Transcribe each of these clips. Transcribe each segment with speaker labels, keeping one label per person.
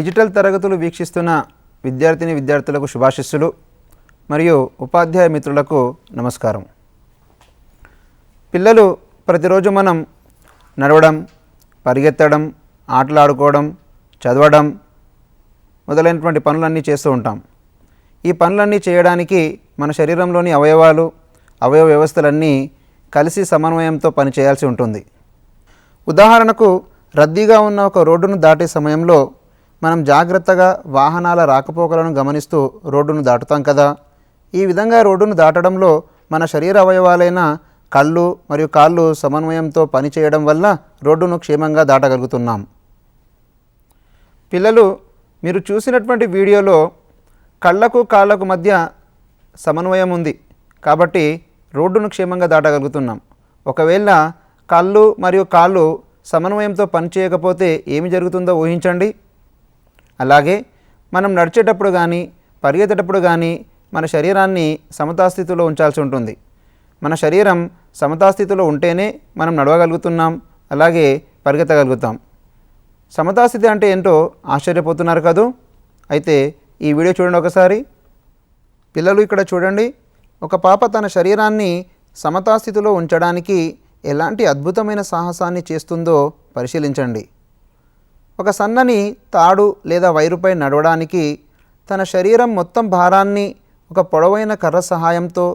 Speaker 1: Digital తరగతులు వీక్షిస్తున్న విద్యార్థులకు శుభాశిస్సులు మరియు ఉపాధ్యాయ మిత్రులకు నమస్కారం. పిల్లలు ప్రతిరోజు మనం నడవడం, పరిగెత్తడం, ఆటలాడుకోవడం, చదవడం మొదలైనటువంటి పనులన్నీ చేస్తూ ఉంటాం. ఈ పనులన్నీ చేయడానికి మన శరీరంలోని అవయవ వ్యవస్థలన్నీ కలిసి సమన్వయంతో పనిచేయాల్సి ఉంటుంది. ఉదాహరణకు రద్దీగా ఉన్న ఒక రోడ్డును దాటే సమయంలో మనం జాగ్రత్తగా వాహనాల రాకపోకలను గమనిస్తూ రోడ్డును దాటుతాం కదా. ఈ విధంగా రోడ్డును దాటడంలో మన శరీర అవయవాలైన కళ్ళు మరియు కాళ్ళు సమన్వయంతో పనిచేయడం వల్ల రోడ్డును క్షేమంగా దాటగలుగుతున్నాం. పిల్లలు, మీరు చూసినటువంటి వీడియోలో కళ్ళకు కాళ్ళకు మధ్య సమన్వయం ఉంది కాబట్టి రోడ్డును క్షేమంగా దాటగలుగుతున్నాం. ఒకవేళ కళ్ళు మరియు కాళ్ళు సమన్వయంతో పనిచేయకపోతే ఏమి జరుగుతుందో ఊహించండి. అలాగే మనం నడిచేటప్పుడు కానీ పరిగెత్తేటప్పుడు కానీ మన శరీరాన్ని సమతాస్థితిలో ఉంచాల్సి ఉంటుంది. మన శరీరం సమతాస్థితిలో ఉంటేనే మనం నడవగలుగుతున్నాం, అలాగే పరిగెత్తగలుగుతాం. సమతాస్థితి అంటే ఏంటో ఆశ్చర్యపోతున్నారు కదూ. అయితే ఈ వీడియో చూడండి ఒకసారి. పిల్లలు, ఇక్కడ చూడండి. ఒక పాప తన శరీరాన్ని సమతాస్థితిలో ఉంచడానికి ఎలాంటి అద్భుతమైన సాహసాన్ని చేస్తుందో పరిశీలించండి. ఒక సన్నని తాడు లేదా వైరుపై నడవడానికి తన శరీరం మొత్తం భారాన్ని ఒక పొడవైన కర్ర సహాయంతో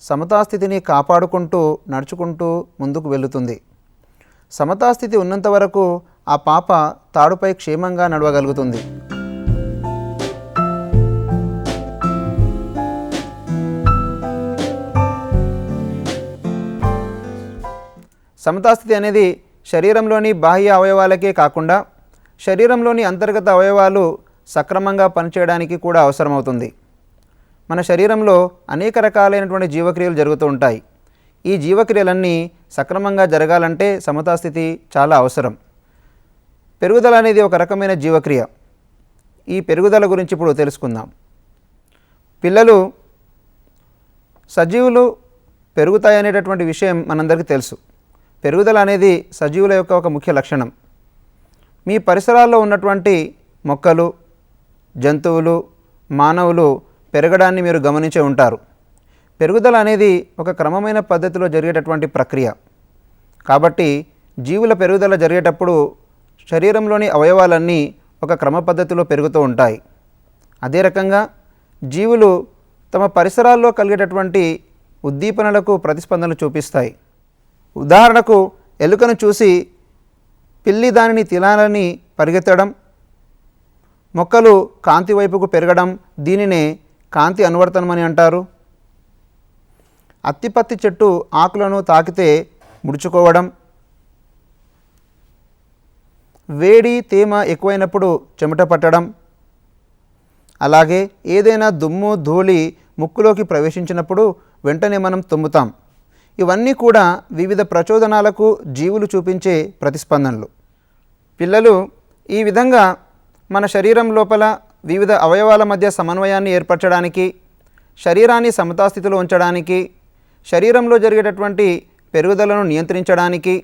Speaker 1: సమతాస్థితిని కాపాడుకుంటూ నడుచుకుంటూ ముందుకు వెళుతుంది. సమతాస్థితి ఉన్నంత వరకు ఆ పాప తాడుపై క్షేమంగా నడవగలుగుతుంది. సమతాస్థితి అనేది శరీరంలోని బాహ్య అవయవాలకే కాకుండా శరీరంలోని అంతర్గత అవయవాలు సక్రమంగా పనిచేయడానికి కూడా అవసరమవుతుంది. మన శరీరంలో అనేక రకాలైనటువంటి జీవక్రియలు జరుగుతూ ఉంటాయి. ఈ జీవక్రియలన్నీ సక్రమంగా జరగాలంటే సమతాస్థితి చాలా అవసరం. పెరుగుదల అనేది ఒక రకమైన జీవక్రియ. ఈ పెరుగుదల గురించి ఇప్పుడు తెలుసుకుందాం. పిల్లలు, సజీవులు పెరుగుతాయనేటటువంటి విషయం మనందరికీ తెలుసు. పెరుగుదల అనేది సజీవుల యొక్క ఒక ముఖ్య లక్షణం. మీ పరిసరాల్లో ఉన్నటువంటి మొక్కలు, జంతువులు, మానవులు పెరగడాన్ని మీరు గమనించే ఉంటారు. పెరుగుదల అనేది ఒక క్రమమైన పద్ధతిలో జరిగేటటువంటి ప్రక్రియ. కాబట్టి జీవుల పెరుగుదల జరిగేటప్పుడు శరీరంలోని అవయవాలన్నీ ఒక క్రమ పద్ధతిలో పెరుగుతూ ఉంటాయి. అదే రకంగా జీవులు తమ పరిసరాల్లో కలిగేటటువంటి ఉద్దీపనలకు ప్రతిస్పందనలు చూపిస్తాయి. ఉదాహరణకు ఎలుకను చూసి పిల్లి దానిని తినాలని పరిగెత్తడం, మొక్కలు కాంతి వైపుకు పెరగడం, దీనినే కాంతి అనువర్తనమని అంటారు. అత్తిపత్తి చెట్టు ఆకులను తాకితే ముడుచుకోవడం, వేడి తేమ ఎక్కువైనప్పుడు చెమట పట్టడం, అలాగే ఏదైనా దుమ్ము ధూళి ముక్కులోకి ప్రవేశించినప్పుడు వెంటనే మనం తుమ్ముతాం. ఇవన్నీ కూడా వివిధ ప్రచోదనాలకు జీవులు చూపించే ప్రతిస్పందనలు. పిల్లలు, ఈ విధంగా మన శరీరం లోపల వివిధ అవయవాల మధ్య సమన్వయాన్ని ఏర్పరచడానికి, శరీరాన్ని సమతాస్థితిలో ఉంచడానికి, శరీరంలో జరిగేటటువంటి పెరుగుదలను నియంత్రించడానికి,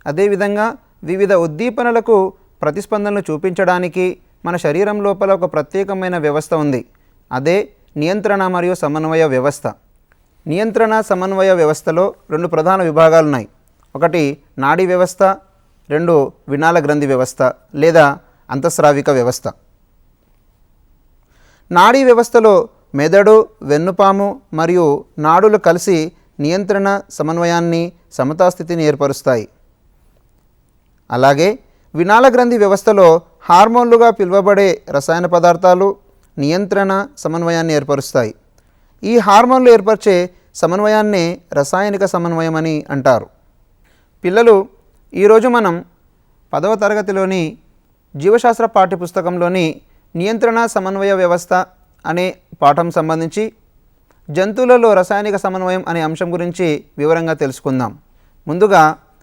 Speaker 1: అదేవిధంగా వివిధ ఉద్దీపనలకు ప్రతిస్పందనలు చూపించడానికి మన శరీరం లోపల ఒక ప్రత్యేకమైన వ్యవస్థ ఉంది. అదే నియంత్రణ మరియు సమన్వయ వ్యవస్థ. నియంత్రణ సమన్వయ వ్యవస్థలో రెండు ప్రధాన విభాగాలు ఉన్నాయి. ఒకటి నాడీ వ్యవస్థ, రెండు వినాల గ్రంథి వ్యవస్థ లేదా అంతఃస్రావిక వ్యవస్థ. నాడీ వ్యవస్థలో మెదడు, వెన్నుపాము మరియు నాడులు కలిసి నియంత్రణ, సమన్వయాన్ని, సమతాస్థితిని ఏర్పరుస్తాయి. అలాగే వినాల గ్రంథి వ్యవస్థలో హార్మోన్లుగా పిలువబడే రసాయన పదార్థాలు నియంత్రణ, సమన్వయాన్ని ఏర్పరుస్తాయి. ఈ హార్మోన్లు ఏర్పరిచే సమన్వయాన్నే రసాయనిక సమన్వయం అని అంటారు. పిల్లలు, ఈరోజు మనం 10వ తరగతిలోని జీవశాస్త్ర పాఠ్యపుస్తకంలోని నియంత్రణ సమన్వయ వ్యవస్థ అనే పాఠం సంబంధించి జంతువులలో రసాయనిక సమన్వయం అనే అంశం గురించి వివరంగా తెలుసుకుందాం. ముందుగా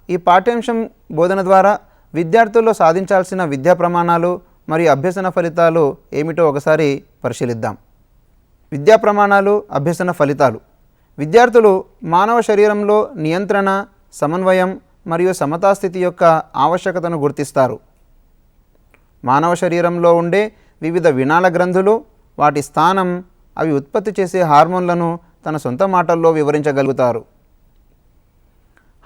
Speaker 1: ఈ పాఠ్యాంశం బోధన ద్వారా విద్యార్థుల్లో సాధించాల్సిన విద్యా ప్రమాణాలు మరియు అభ్యసన ఫలితాలు ఏమిటో ఒకసారి పరిశీలిద్దాం. విద్యా ప్రమాణాలు, అభ్యసన ఫలితాలు. విద్యార్థులు మానవ శరీరంలో నియంత్రణ, సమన్వయం మరియు సమతాస్థితి యొక్క ఆవశ్యకతను గుర్తిస్తారు. మానవ శరీరంలో ఉండే వివిధ వినాళ గ్రంథులు, వాటి స్థానం, అవి ఉత్పత్తి చేసే హార్మోన్లను తన సొంత మాటల్లో వివరించగలుగుతారు.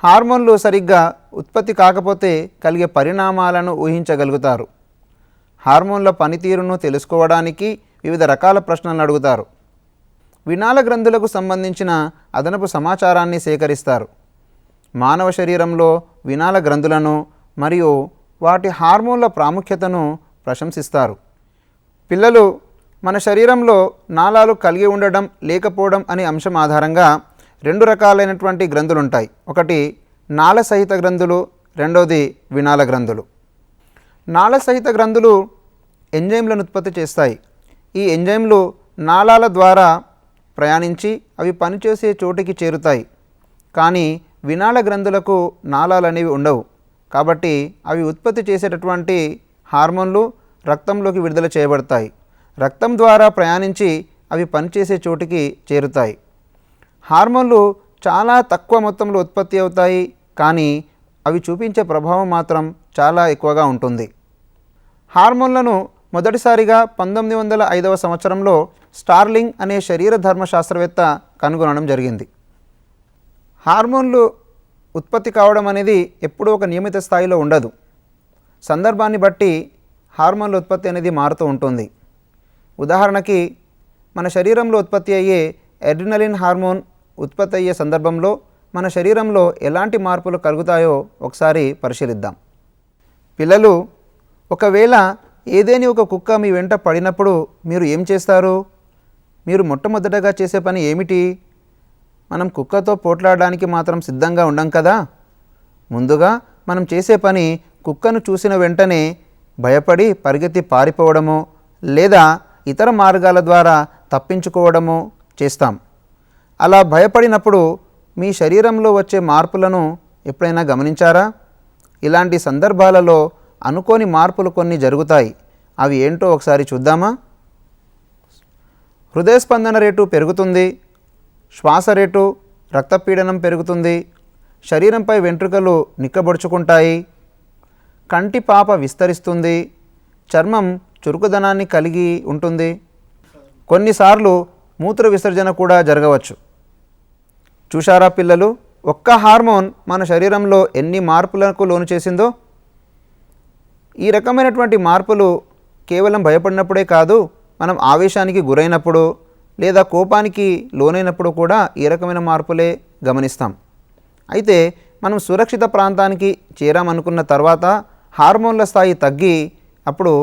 Speaker 1: హార్మోన్లు సరిగ్గా ఉత్పత్తి కాకపోతే కలిగే పరిణామాలను ఊహించగలుగుతారు. హార్మోన్ల పనితీరును తెలుసుకోవడానికి వివిధ రకాల ప్రశ్నలను అడుగుతారు. వినాళ గ్రంథులకు సంబంధించిన అదనపు సమాచారాన్ని సేకరిస్తారు. మానవ శరీరంలో వినాళ గ్రంథులను మరియు వాటి హార్మోన్ల ప్రాముఖ్యతను ప్రశంసిస్తారు. పిల్లలు, మన శరీరంలో నాళాలు కలిగి ఉండడం లేకపోవడం అనే అంశం ఆధారంగా 2 రకాలైనటువంటి గ్రంథులు ఉంటాయి. ఒకటి నాళ సహిత గ్రంథులు, రెండవది వినాళ గ్రంథులు. నాళ సహిత గ్రంథులు ఎంజైమ్లను ఉత్పత్తి చేస్తాయి. ఈ ఎంజైమ్లు నాళాల ద్వారా ప్రయాణించి అవి పనిచేసే చోటికి చేరుతాయి. కానీ వినాళ గ్రంథులకు నాళాలు అనేవి ఉండవు. కాబట్టి అవి ఉత్పత్తి చేసేటటువంటి హార్మోన్లు రక్తంలోకి విడుదల చేయబడతాయి. రక్తం ద్వారా ప్రయాణించి అవి పనిచేసే చోటికి చేరుతాయి. హార్మోన్లు చాలా తక్కువ మొత్తంలో ఉత్పత్తి అవుతాయి, కానీ అవి చూపించే ప్రభావం మాత్రం చాలా ఎక్కువగా ఉంటుంది. హార్మోన్లను మొదటిసారిగా 1905వ సంవత్సరంలో స్టార్లింగ్ అనే శరీర ధర్మ శాస్త్రవేత్త కనుగొనడం జరిగింది. హార్మోన్లు ఉత్పత్తి కావడం అనేది ఎప్పుడూ ఒక నియమిత స్థాయిలో ఉండదు. సందర్భాన్ని బట్టి హార్మోన్ల ఉత్పత్తి అనేది మారుతూ ఉంటుంది. ఉదాహరణకి మన శరీరంలో ఉత్పత్తి అయ్యే అడ్రినలిన్ హార్మోన్ ఉత్పత్తి అయ్యే సందర్భంలో మన శరీరంలో ఎలాంటి మార్పులు కలుగుతాయో ఒకసారి పరిశీలిద్దాం. పిల్లలు, ఒకవేళ ఏదేని ఒక కుక్క మీ వెంట పడినప్పుడు మీరు ఏం చేస్తారు? మీరు మొట్టమొదటగా చేసే పని ఏమిటి? మనం కుక్కతో పోట్లాడడానికి మాత్రం సిద్ధంగా ఉండం కదా. ముందుగా మనం చేసే పని కుక్కను చూసిన వెంటనే భయపడి పరిగెత్తి పారిపోవడమో లేదా ఇతర మార్గాల ద్వారా తప్పించుకోవడమో చేస్తాం. అలా భయపడినప్పుడు మీ శరీరంలో వచ్చే మార్పులను ఎప్పుడైనా గమనించారా? ఇలాంటి సందర్భాలలో అనుకోని మార్పులు కొన్ని జరుగుతాయి. అవి ఏంటో ఒకసారి చూద్దామా? హృదయ స్పందన రేటు పెరుగుతుంది, శ్వాస రేటు, రక్తపీడనం పెరుగుతుంది, శరీరంపై వెంట్రుకలు నిక్కబొడుచుకుంటాయి, కంటి పాప విస్తరిస్తుంది, చర్మం చురుకుదనాన్ని కలిగి ఉంటుంది, కొన్నిసార్లు మూత్ర విసర్జన కూడా జరగవచ్చు. చూశారా పిల్లలు, ఒక్క హార్మోన్ మన శరీరంలో ఎన్ని మార్పులకు లోను చేసిందో? ఈ రకమైనటువంటి మార్పులు కేవలం భయపడినప్పుడే కాదు, మనం ఆవేశానికి గురైనప్పుడు లేదా కోపానికి లోనైనప్పుడు కూడా ఈ రకమైన మార్పులే గమనిస్తాం. అయితే మనం సురక్షిత ప్రాంతానికి చేరామనుకున్న తర్వాత హార్మోన్ల స్థాయి తగ్గి అప్పుడు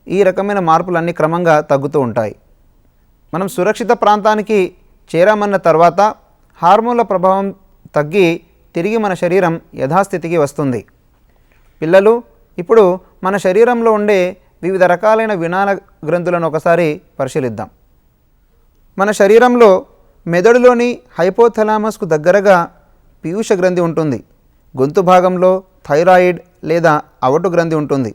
Speaker 1: ఈ రకమైన మార్పులన్నీ క్రమంగా తగ్గుతూ ఉంటాయి. మనం సురక్షిత ప్రాంతానికి చేరామన్న తర్వాత హార్మోన్ల ప్రభావం తగ్గి తిరిగి మన శరీరం యథాస్థితికి వస్తుంది. పిల్లలు, ఇప్పుడు మన శరీరంలో ఉండే వివిధ రకాలైన వినాళ గ్రంథులను ఒకసారి పరిశీలిద్దాం. మన శరీరంలో మెదడులోని హైపోథలామస్కు దగ్గరగా పీయూష గ్రంథి ఉంటుంది. గొంతు భాగంలో థైరాయిడ్ లేదా అవటు గ్రంథి ఉంటుంది.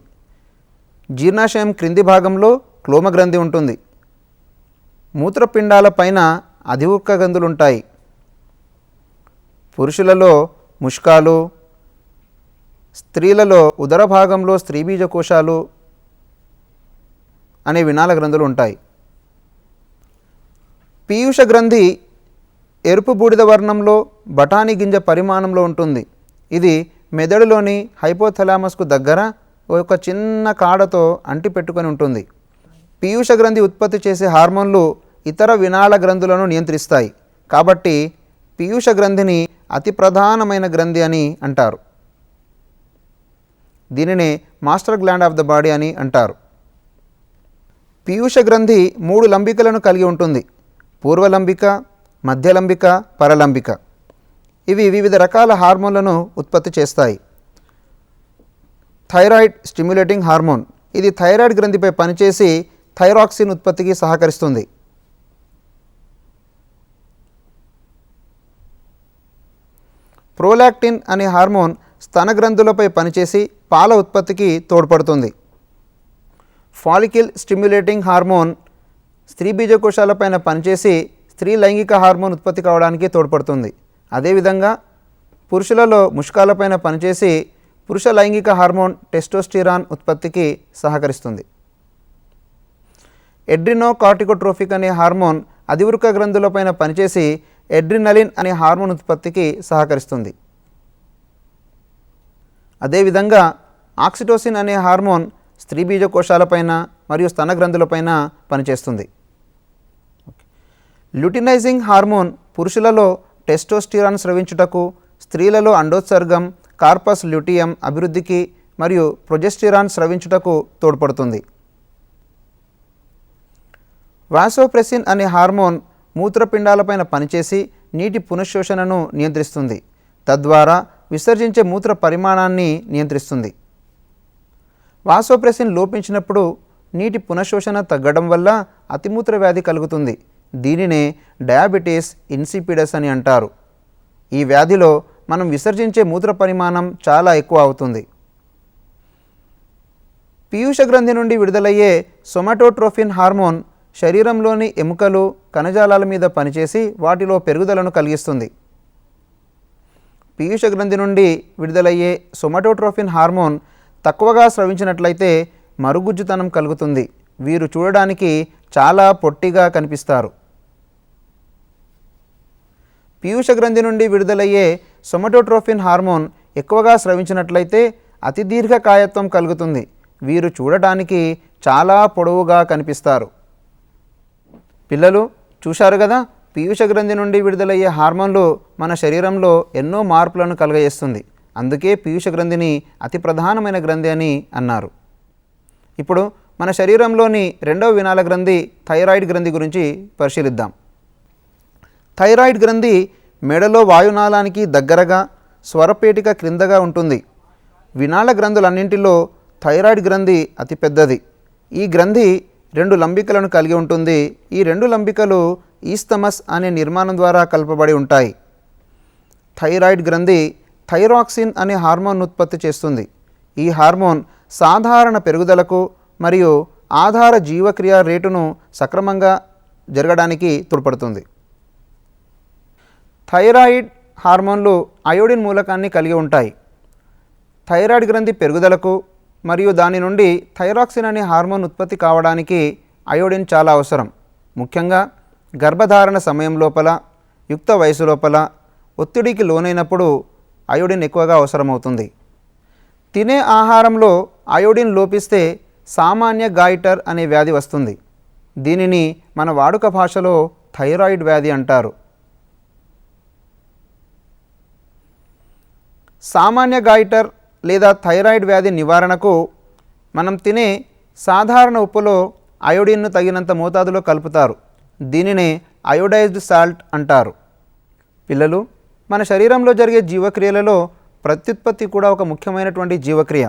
Speaker 1: జీర్ణాశయం క్రింది భాగంలో క్లోమ గ్రంథి ఉంటుంది. మూత్రపిండాల పైన అధివృక్క గ్రంథులు ఉంటాయి. పురుషులలో ముష్కాలు, స్త్రీలలో ఉదర భాగంలో స్త్రీబీజ కోశాలు అనే వినాళ గ్రంథులు ఉంటాయి. పీయూష గ్రంథి ఎరుపు బూడిద వర్ణంలో బఠానీ గింజ పరిమాణంలో ఉంటుంది. ఇది మెదడులోని హైపోథలామస్కు దగ్గర ఒక చిన్న కాడతో అంటిపెట్టుకొని ఉంటుంది. పీయూష గ్రంథి ఉత్పత్తి చేసే హార్మోన్లు ఇతర వినాళ గ్రంథులను నియంత్రిస్తాయి. కాబట్టి పీయూష గ్రంథిని అతి ప్రధానమైన గ్రంథి అని అంటారు. దీనినే master gland of the body అని అంటారు. పీయూష గ్రంథి 3 లంబికలను కలిగి ఉంటుంది. పూర్వలంబిక, మధ్యలంబిక, పరలంబిక. ఇవి వివిధ రకాల హార్మోన్లను ఉత్పత్తి చేస్తాయి. థైరాయిడ్ స్టిమ్యులేటింగ్ హార్మోన్, ఇది థైరాయిడ్ గ్రంథిపై పనిచేసి థైరాక్సిన్ ఉత్పత్తికి సహకరిస్తుంది. ప్రోలాక్టిన్ అనే హార్మోన్ స్తన గ్రంథులపై పనిచేసి పాల ఉత్పత్తికి తోడ్పడుతుంది. ఫాలికిల్ స్టిమ్యులేటింగ్ హార్మోన్ స్త్రీ బీజకోశాలపైన పనిచేసి స్త్రీ లైంగిక హార్మోన్ ఉత్పత్తి కావడానికి తోడ్పడుతుంది. అదేవిధంగా పురుషులలో ముష్కాలపైన పనిచేసి పురుష లైంగిక హార్మోన్ టెస్టోస్టిరాన్ ఉత్పత్తికి సహకరిస్తుంది. ఎడ్రినోకార్టికోట్రోఫిక్ అనే హార్మోన్ అధివృక్క గ్రంథులపైన పనిచేసి ఎడ్రినలిన్ అనే హార్మోన్ ఉత్పత్తికి సహకరిస్తుంది. అదేవిధంగా ఆక్సిటోసిన్ అనే హార్మోన్ స్త్రీ బీజకోశాలపైన మరియు స్తన గ్రంథులపైన పనిచేస్తుంది. ల్యూటినైజింగ్ హార్మోన్ పురుషులలో టెస్టోస్టిరాన్ స్రవించుటకు, స్త్రీలలో అండోత్సర్గం కార్పస్ ల్యూటియం అభివృద్ధికి మరియు ప్రొజెస్టిరాన్ స్రవించుటకు తోడ్పడుతుంది. వాసోప్రెసిన్ అనే హార్మోన్ మూత్రపిండాలపైన పనిచేసి నీటి పునఃశోషణను నియంత్రిస్తుంది, తద్వారా విసర్జించే మూత్ర పరిమాణాన్ని నియంత్రిస్తుంది. వాసోప్రెసిన్ లోపించినప్పుడు నీటి పునఃశోషణ తగ్గడం వల్ల అతిమూత్ర వ్యాధి కలుగుతుంది. దీనినే డయాబెటీస్ ఇన్సిపిడస్ అని అంటారు. ఈ వ్యాధిలో మనం విసర్జించే మూత్ర పరిమాణం చాలా ఎక్కువ అవుతుంది. పీయూష గ్రంథి నుండి విడుదలయ్యే సొమాటోట్రోఫిన్ హార్మోన్ శరీరంలోని ఎముకలు కణజాలాల మీద పనిచేసి వాటిలో పెరుగుదలను కలిగిస్తుంది. పీయూష గ్రంథి నుండి విడుదలయ్యే సొమాటోట్రోఫిన్ హార్మోన్ తక్కువగా స్రవించినట్లయితే మరుగుజ్జుతనం కలుగుతుంది. వీరు చూడడానికి చాలా పొట్టిగా కనిపిస్తారు. పీయూష గ్రంథి నుండి విడుదలయ్యే సొమాటోట్రోఫిన్ హార్మోన్ ఎక్కువగా స్రవించినట్లయితే అతి దీర్ఘకాయత్వం కలుగుతుంది. వీరు చూడటానికి చాలా పొడవుగా కనిపిస్తారు. పిల్లలు చూశారు కదా, పీయూష గ్రంథి నుండి విడుదలయ్యే హార్మోన్లు మన శరీరంలో ఎన్నో మార్పులను కలుగజేస్తుంది. అందుకే పీయూష గ్రంథిని అతి ప్రధానమైన గ్రంథి అని అన్నారు. ఇప్పుడు మన శరీరంలోని రెండవ వినాల గ్రంథి థైరాయిడ్ గ్రంథి గురించి పరిశీలిద్దాం. థైరాయిడ్ గ్రంథి మెడలో వాయునాళానికి దగ్గరగా స్వరపేటిక క్రిందగా ఉంటుంది. వినాళ గ్రంథులన్నింటిలో థైరాయిడ్ గ్రంథి అతిపెద్దది. ఈ గ్రంథి 2 లంబికలను కలిగి ఉంటుంది. ఈ 2 లంబికలు ఈస్తమస్ అనే నిర్మాణం ద్వారా కలపబడి ఉంటాయి. థైరాయిడ్ గ్రంథి థైరాక్సిన్ అనే హార్మోన్ ఉత్పత్తి చేస్తుంది. ఈ హార్మోన్ సాధారణ పెరుగుదలకు మరియు ఆధార జీవక్రియ రేటును సక్రమంగా జరగడానికి తోడ్పడుతుంది. థైరాయిడ్ హార్మోన్లు అయోడిన్ మూలకాన్ని కలిగి ఉంటాయి. థైరాయిడ్ గ్రంథి పెరుగుదలకు మరియు దాని నుండి థైరాక్సిన్ అనే హార్మోన్ ఉత్పత్తి కావడానికి అయోడిన్ చాలా అవసరం. ముఖ్యంగా గర్భధారణ సమయం లోపల, యుక్త వయసు లోపల, ఒత్తిడికి లోనైనప్పుడు అయోడిన్ ఎక్కువగా అవసరమవుతుంది. తినే ఆహారంలో అయోడిన్ లోపిస్తే సామాన్య గాయిటర్ అనే వ్యాధి వస్తుంది. దీనిని మన వాడుక భాషలో థైరాయిడ్ వ్యాధి అంటారు. సామాన్య గాయిటర్ లేదా థైరాయిడ్ వ్యాధి నివారణకు మనం తినే సాధారణ ఉప్పులో అయోడిన్ను తగినంత మోతాదులో కలుపుతారు. దీనినే అయోడైజ్డ్ సాల్ట్ అంటారు. పిల్లలు, మన శరీరంలో జరిగే జీవక్రియలలో ప్రత్యుత్పత్తి కూడా ఒక ముఖ్యమైనటువంటి జీవక్రియ.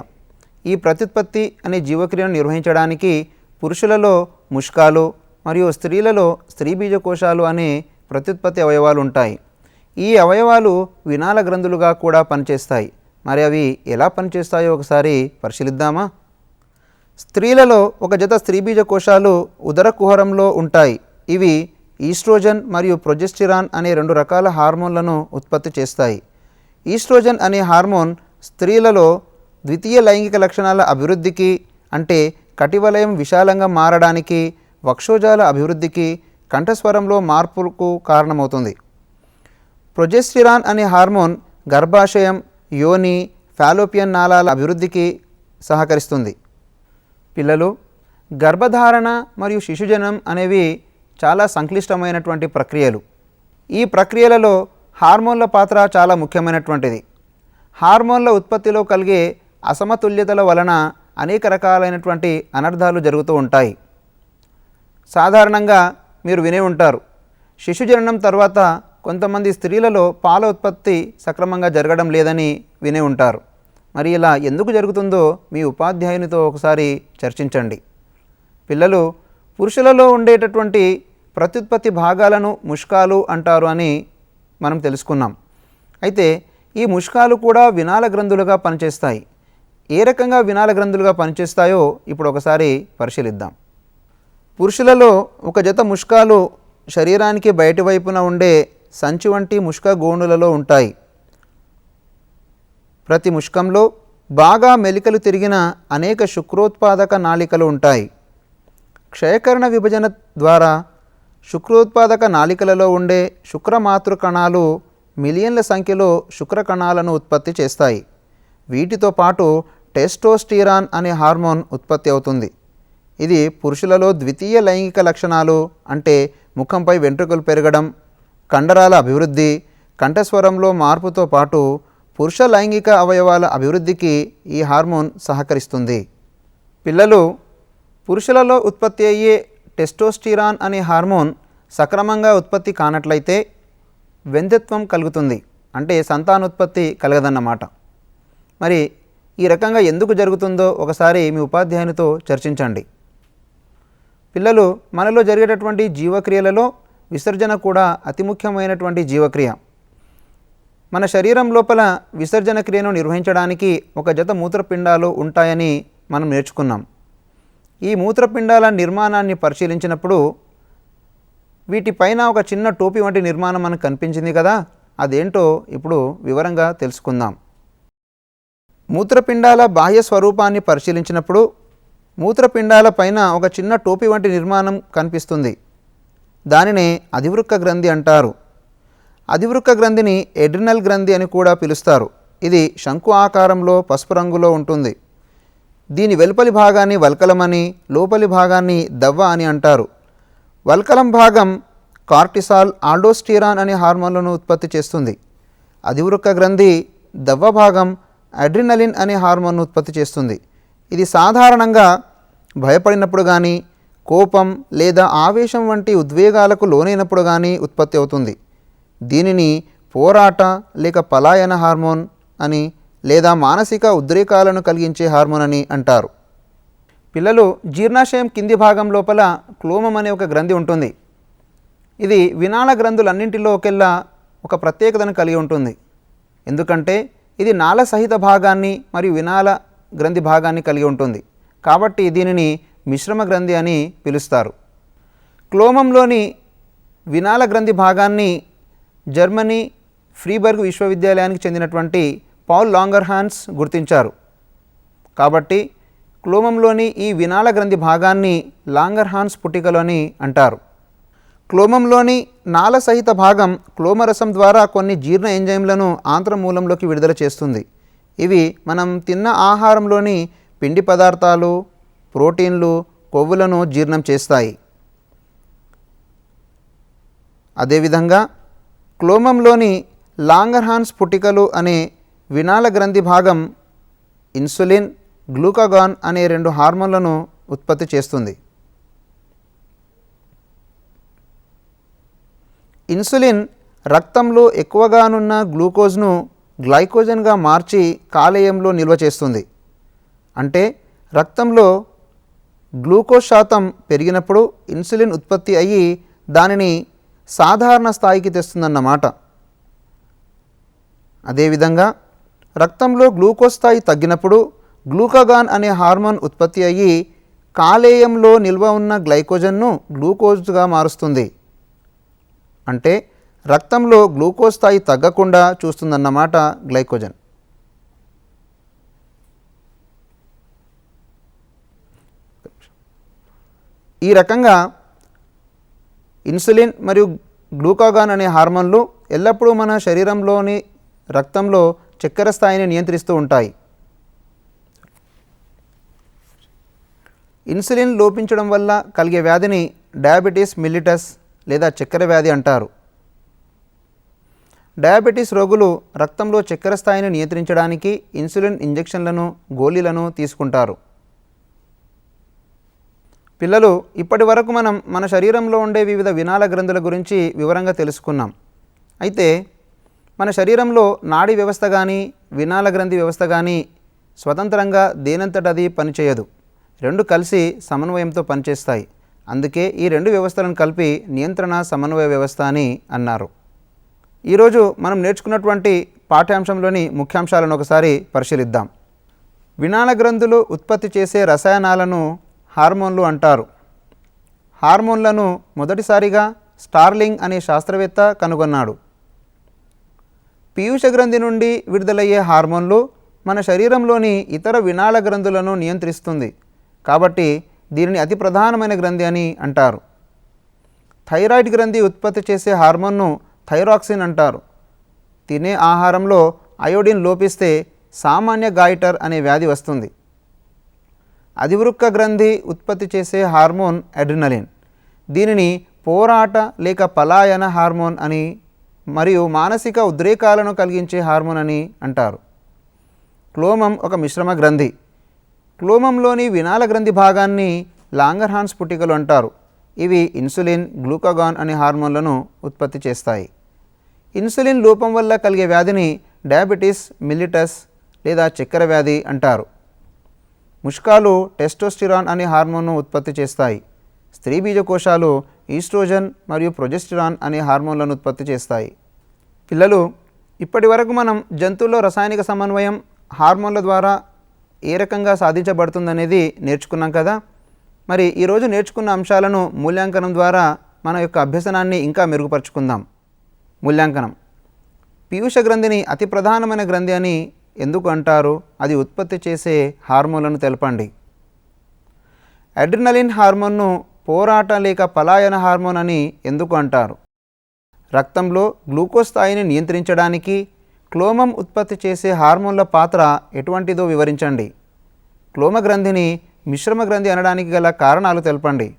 Speaker 1: ఈ ప్రత్యుత్పత్తి అనే జీవక్రియను నిర్వహించడానికి పురుషులలో ముష్కాలు మరియు స్త్రీలలో స్త్రీ బీజకోశాలు అనే ప్రత్యుత్పత్తి అవయవాలు ఉంటాయి. ఈ అవయవాలు వినాల గ్రంథులుగా కూడా పనిచేస్తాయి. మరి అవి ఎలా పనిచేస్తాయో ఒకసారి పరిశీలిద్దామా? స్త్రీలలో ఒక జత స్త్రీ బీజకోశాలు ఉదర కుహరంలో ఉంటాయి. ఇవి ఈస్ట్రోజన్ మరియు ప్రొజెస్టిరాన్ అనే 2 రకాల హార్మోన్లను ఉత్పత్తి చేస్తాయి. ఈస్ట్రోజన్ అనే హార్మోన్ స్త్రీలలో ద్వితీయ లైంగిక లక్షణాల అభివృద్ధికి, అంటే కటివలయం విశాలంగా మారడానికి, వక్షోజాల అభివృద్ధికి, కంఠస్వరంలో మార్పులకు కారణమవుతుంది. ప్రొజెస్టిరాన్ అనే హార్మోన్ గర్భాశయం, యోని, ఫాలోపియన్ నాళాల అభివృద్ధికి సహకరిస్తుంది. పిల్లలు, గర్భధారణ మరియు శిశుజనం అనేవి చాలా సంక్లిష్టమైనటువంటి ప్రక్రియలు. ఈ ప్రక్రియలలో హార్మోన్ల పాత్ర చాలా ముఖ్యమైనటువంటిది. హార్మోన్ల ఉత్పత్తిలో కలిగే అసమతుల్యతల వలన అనేక రకాలైనటువంటి అనర్థాలు జరుగుతూ ఉంటాయి. సాధారణంగా మీరు వినే ఉంటారు, శిశుజననం తర్వాత కొంతమంది స్త్రీలలో పాల ఉత్పత్తి సక్రమంగా జరగడం లేదని వినే ఉంటారు. మరి ఇలా ఎందుకు జరుగుతుందో మీ ఉపాధ్యాయునితో ఒకసారి చర్చించండి. పిల్లలు, పురుషులలో ఉండేటటువంటి ప్రత్యుత్పత్తి భాగాలను ముష్కాలు అంటారు అని మనం తెలుసుకున్నాం. అయితే ఈ ముష్కాలు కూడా వినాల గ్రంథులుగా పనిచేస్తాయి. ఏ రకంగా వినాల గ్రంథులుగా పనిచేస్తాయో ఇప్పుడు ఒకసారి పరిశీలిద్దాం. పురుషులలో ఒక జత ముష్కాలు శరీరానికి బయటి వైపున ఉండే సంచి వంటి ముష్క గోణులలో ఉంటాయి. ప్రతి ముష్కంలో బాగా మెలికలు తిరిగిన అనేక శుక్రోత్పాదక నాళికలు ఉంటాయి. క్షయకరణ విభజన ద్వారా శుక్రోత్పాదక నాళికలలో ఉండే శుక్రమాతృ కణాలు మిలియన్ల సంఖ్యలో శుక్ర కణాలను ఉత్పత్తి చేస్తాయి. వీటితో పాటు టెస్టోస్టిరాన్ అనే హార్మోన్ ఉత్పత్తి అవుతుంది. ఇది పురుషులలో ద్వితీయ లైంగిక లక్షణాలు అంటే ముఖంపై వెంట్రుకలు పెరగడం, కండరాల అభివృద్ధి, కంఠస్వరంలో మార్పుతో పాటు పురుష లైంగిక అవయవాల అభివృద్ధికి ఈ హార్మోన్ సహకరిస్తుంది. పిల్లలు పురుషులలో ఉత్పత్తి అయ్యే టెస్టోస్టిరాన్ అనే హార్మోన్ సక్రమంగా ఉత్పత్తి కానట్లయితే వెంధ్యత్వం కలుగుతుంది, అంటే సంతానోత్పత్తి కలగదన్నమాట. మరి ఈ రకంగా ఎందుకు జరుగుతుందో ఒకసారి మీ ఉపాధ్యాయునితో చర్చించండి. పిల్లలు, మనలో జరిగేటటువంటి జీవక్రియలలో విసర్జన కూడా అతి ముఖ్యమైనటువంటి జీవక్రియ. మన శరీరం లోపల విసర్జన క్రియను నిర్వహించడానికి ఒక జత మూత్రపిండాలు ఉంటాయని మనం నేర్చుకున్నాం. ఈ మూత్రపిండాల నిర్మాణాన్ని పరిశీలించినప్పుడు వీటిపైన ఒక చిన్న టోపీ వంటి నిర్మాణం మనకు కనిపించింది కదా, అదేంటో ఇప్పుడు వివరంగా తెలుసుకుందాం. మూత్రపిండాల బాహ్య స్వరూపాన్ని పరిశీలించినప్పుడు మూత్రపిండాల పైన ఒక చిన్న టోపీ వంటి నిర్మాణం కనిపిస్తుంది. దానినే అధివృక్క గ్రంథి అంటారు. అధివృక్క గ్రంథిని ఎడ్రినల్ గ్రంథి అని కూడా పిలుస్తారు. ఇది శంకు ఆకారంలో పసుపు రంగులో ఉంటుంది. దీని వెలుపలి భాగాన్ని వల్కలమని, లోపలి భాగాన్ని దవ్వ అని అంటారు. వల్కలం భాగం కార్టిసాల్, ఆల్డోస్టిరాన్ అనే హార్మోన్లను ఉత్పత్తి చేస్తుంది. అధివృక్క గ్రంథి దవ్వ భాగం అడ్రినలిన్ అనే హార్మోన్ను ఉత్పత్తి చేస్తుంది. ఇది సాధారణంగా భయపడినప్పుడు కానీ, కోపం లేదా ఆవేశం వంటి ఉద్వేగాలకు లోనైనప్పుడు కానీ ఉత్పత్తి అవుతుంది. దీనిని పోరాట లేక పలాయన హార్మోన్ అని లేదా మానసిక ఉద్రేకాలను కలిగించే హార్మోన్ అని అంటారు. పిల్లలు, జీర్ణాశయం కింది భాగం లోపల క్లోమం అనే ఒక గ్రంథి ఉంటుంది. ఇది వినాళ గ్రంథులన్నింటిలోకెల్లా ఒక ప్రత్యేకతను కలిగి ఉంటుంది. ఎందుకంటే ఇది నాళ సహిత భాగాన్ని మరియు వినాళ గ్రంథి భాగాన్ని కలిగి ఉంటుంది. కాబట్టి దీనిని మిశ్రమ గ్రంథి అని పిలుస్తారు. క్లోమంలోని వినాళ గ్రంథి భాగాన్ని జర్మనీ ఫ్రీబర్గ్ విశ్వవిద్యాలయానికి చెందినటువంటి పాల్ లాంగర్హాన్స్ గుర్తించారు. కాబట్టి క్లోమంలోని ఈ వినాళ గ్రంథి భాగాన్ని లాంగర్హాన్స్ పుట్టికలు అని అంటారు. క్లోమంలోని నాళ సహిత భాగం క్లోమరసం ద్వారా కొన్ని జీర్ణ ఎంజైమ్లను ఆంత్రమూలంలోకి విడుదల చేస్తుంది. ఇవి మనం తిన్న ఆహారంలోని పిండి పదార్థాలు, ప్రోటీన్లు, కొవ్వులను జీర్ణం చేస్తాయి. అదేవిధంగా క్లోమంలోని లాంగర్హాన్స్ పుట్టికలు అనే వినాళ గ్రంథి భాగం ఇన్సులిన్, గ్లూకాగాన్ అనే 2 హార్మోన్లను ఉత్పత్తి చేస్తుంది. ఇన్సులిన్ రక్తంలో ఎక్కువగానున్న గ్లూకోజ్ను గ్లైకోజన్గా మార్చి కాలేయంలో నిల్వ చేస్తుంది. అంటే రక్తంలో గ్లూకోజ్ శాతం పెరిగినప్పుడు ఇన్సులిన్ ఉత్పత్తి అయ్యి దానిని సాధారణ స్థాయికి తెస్తుందన్నమాట. అదేవిధంగా రక్తంలో గ్లూకోజ్ స్థాయి తగ్గినప్పుడు గ్లూకాగాన్ అనే హార్మోన్ ఉత్పత్తి అయ్యి కాలేయంలో నిల్వ ఉన్న గ్లైకోజన్ను గ్లూకోజ్గా మారుస్తుంది. అంటే రక్తంలో గ్లూకోజ్ స్థాయి తగ్గకుండా చూస్తుందన్నమాట గ్లైకోజన్. ఈ రకంగా ఇన్సులిన్ మరియు గ్లూకాగాన్ అనే హార్మోన్లు ఎల్లప్పుడూ మన శరీరంలోని రక్తంలో చక్కెర స్థాయిని నియంత్రిస్తూ ఉంటాయి. ఇన్సులిన్ లోపించడం వల్ల కలిగే వ్యాధిని డయాబెటీస్ మిల్లిటస్ లేదా చక్కెర వ్యాధి అంటారు. డయాబెటీస్ రోగులు రక్తంలో చక్కెర స్థాయిని నియంత్రించడానికి ఇన్సులిన్ ఇంజెక్షన్లను, గోళీలను తీసుకుంటారు. పిల్లలు, ఇప్పటి వరకు మనం మన శరీరంలో ఉండే వివిధ వినాళ గ్రంథుల గురించి వివరంగా తెలుసుకున్నాం. అయితే మన శరీరంలో నాడీ వ్యవస్థ కానీ, వినాళ గ్రంథి వ్యవస్థ కానీ స్వతంత్రంగా దేనంతట అది పనిచేయదు. 2 కలిసి సమన్వయంతో పనిచేస్తాయి. అందుకే ఈ 2 వ్యవస్థలను కలిపి నియంత్రణ సమన్వయ వ్యవస్థ అని అన్నారు. ఈరోజు మనం నేర్చుకున్నటువంటి పాఠ్యాంశంలోని ముఖ్యాంశాలను ఒకసారి పరిశీలిద్దాం. వినాళ గ్రంథులు ఉత్పత్తి చేసే రసాయనాలను హార్మోన్లు అంటారు. హార్మోన్లను మొదటిసారిగా స్టార్లింగ్ అనే శాస్త్రవేత్త కనుగొన్నాడు. పీయూష గ్రంథి నుండి విడుదలయ్యే హార్మోన్లు మన శరీరంలోని ఇతర వినాళ గ్రంథులను నియంత్రిస్తుంది. కాబట్టి దీనిని అతి ప్రధానమైన గ్రంథి అని అంటారు. థైరాయిడ్ గ్రంథి ఉత్పత్తి చేసే హార్మోన్ను థైరాక్సిన్ అంటారు. తినే ఆహారంలో అయోడిన్ లోపిస్తే సామాన్య గాయిటర్ అనే వ్యాధి వస్తుంది. అధివృక్క గ్రంథి ఉత్పత్తి చేసే హార్మోన్ అడ్రినలిన్. దీనిని పోరాట లేక పలాయన హార్మోన్ అని మరియు మానసిక ఉద్రేకాలను కలిగించే హార్మోన్ అని అంటారు. క్లోమం ఒక మిశ్రమ గ్రంథి. క్లోమంలోని వినాల గ్రంథి భాగాన్ని లాంగర్హాన్స్ పుట్టికలు అంటారు. ఇవి ఇన్సులిన్, గ్లూకాగాన్ అనే హార్మోన్లను ఉత్పత్తి చేస్తాయి. ఇన్సులిన్ లోపం వల్ల కలిగే వ్యాధిని డయాబెటీస్ మిల్లిటస్ లేదా చక్కెర వ్యాధి అంటారు. ముష్కాలు టెస్టోస్టిరాన్ అనే హార్మోన్ను ఉత్పత్తి చేస్తాయి. స్త్రీ బీజకోశాలు ఈస్ట్రోజన్ మరియు ప్రొజెస్టిరాన్ అనే హార్మోన్లను ఉత్పత్తి చేస్తాయి. పిల్లలు, ఇప్పటి వరకు మనం జంతువుల్లో రసాయనిక సమన్వయం హార్మోన్ల ద్వారా ఏ రకంగా సాధించబడుతుందనేది నేర్చుకున్నాం కదా. మరి ఈరోజు నేర్చుకున్న అంశాలను మూల్యాంకనం ద్వారా మన యొక్క అభ్యసనాన్ని ఇంకా మెరుగుపరుచుకుందాం. మూల్యాంకనం. పీయూష గ్రంథిని అతి ప్రధానమైన గ్రంథి అని ఎందుకు అంటారు? అది ఉత్పత్తి చేసే హార్మోన్లను తెలపండి. అడ్రినలిన్ హార్మోన్ను పోరాట లేక పలాయన హార్మోన్ అని ఎందుకు అంటారు? రక్తంలో గ్లూకోజ్ స్థాయిని నియంత్రించడానికి క్లోమం ఉత్పత్తి చేసే హార్మోన్ల పాత్ర ఎటువంటిదో వివరించండి. క్లోమ గ్రంథిని మిశ్రమ గ్రంథి అనడానికి గల కారణాలు తెలపండి.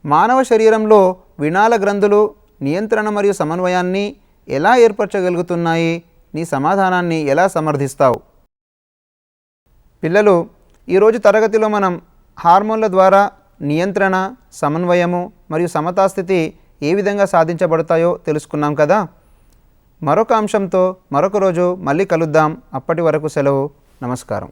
Speaker 1: మానవ శరీరంలో వినాల గ్రంథులు నియంత్రణ మరియు సమన్వయాన్ని ఎలా ఏర్పరచగలుగుతున్నాయి? నీ సమాధానాన్ని ఎలా సమర్థిస్తావు? పిల్లలు, ఈరోజు తరగతిలో మనం హార్మోన్ల ద్వారా నియంత్రణ, సమన్వయము మరియు సమతాస్థితి ఏ విధంగా సాధించబడతాయో తెలుసుకున్నాం కదా. మరొక అంశంతో మరొక రోజు మళ్ళీ కలుద్దాం. అప్పటి వరకు సెలవు. నమస్కారం.